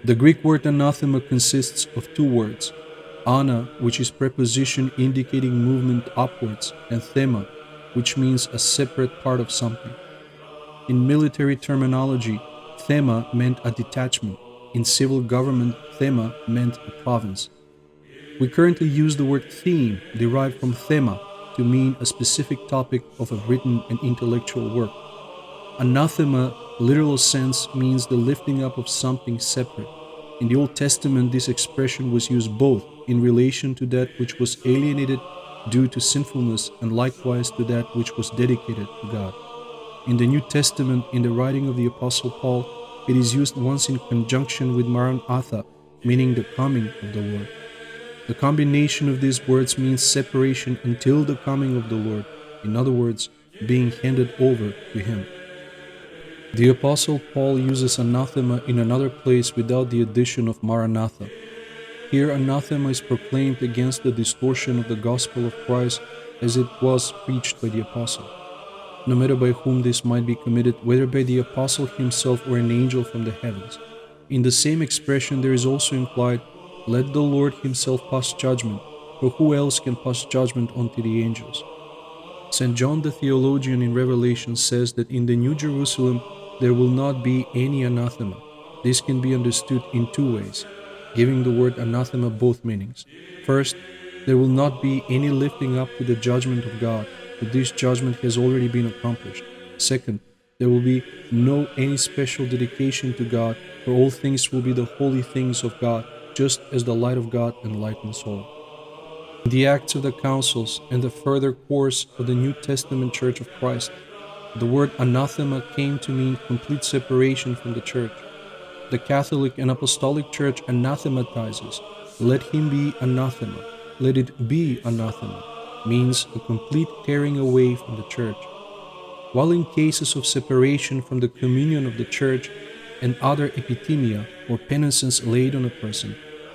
The Greek word anathema consists of two words, ana, which is preposition indicating movement upwards, and thema, which means a separate part of something. In military terminology, thema meant a detachment. In civil government, thema meant a province. We currently use the word theme, derived from thema, to mean a specific topic of a written and intellectual work. Anathema, literal sense, means the lifting up of something separate. In the Old Testament, this expression was used both in relation to that which was alienated due to sinfulness and likewise to that which was dedicated to God. In the New Testament, in the writing of the Apostle Paul, it is used once in conjunction with Maranatha, meaning the coming of the Lord. The combination of these words means separation until the coming of the Lord, in other words, being handed over to Him. The Apostle Paul uses anathema in another place without the addition of Maranatha. Here, anathema is proclaimed against the distortion of the gospel of Christ as it was preached by the apostle, no matter by whom this might be committed, whether by the apostle himself or an angel from the heavens. In the same expression, there is also implied, "Let the Lord himself pass judgment, for who else can pass judgment unto the angels?" St. John the theologian in Revelation says that in the New Jerusalem there will not be any anathema. This can be understood in two ways, giving the word anathema both meanings. First, there will not be any lifting up to the judgment of God, for this judgment has already been accomplished. Second, there will be no any special dedication to God, for all things will be the holy things of God, just as the light of God enlightens all. In the Acts of the Councils and the further course of the New Testament Church of Christ, the word anathema came to mean complete separation from the Church. The Catholic and Apostolic Church anathematizes, "Let him be anathema, let it be anathema," means a complete tearing away from the Church. While in cases of separation from the communion of the Church and other epithemia or penances laid on a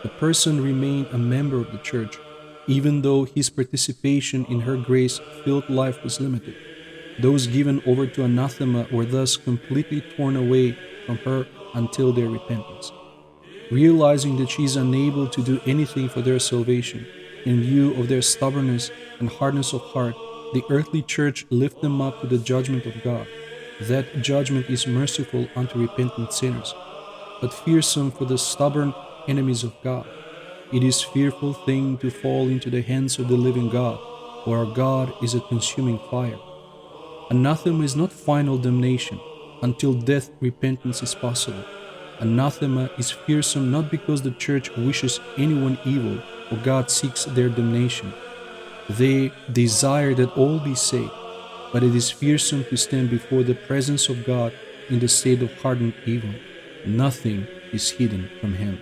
the person remained a member of the Church, even though his participation in her grace-filled life was limited. Those given over to anathema were thus completely torn away from her until their repentance. Realizing that she is unable to do anything for their salvation, in view of their stubbornness and hardness of heart, the earthly church lift them up to the judgment of God. That judgment is merciful unto repentant sinners, but fearsome for the stubborn enemies of God. It is a fearful thing to fall into the hands of the living God, for our God is a consuming fire. Anathema is not final damnation. Until death, repentance is possible. Anathema is fearsome not because the Church wishes anyone evil or God seeks their damnation. They desire that all be saved, but it is fearsome to stand before the presence of God in the state of hardened evil. Nothing is hidden from Him.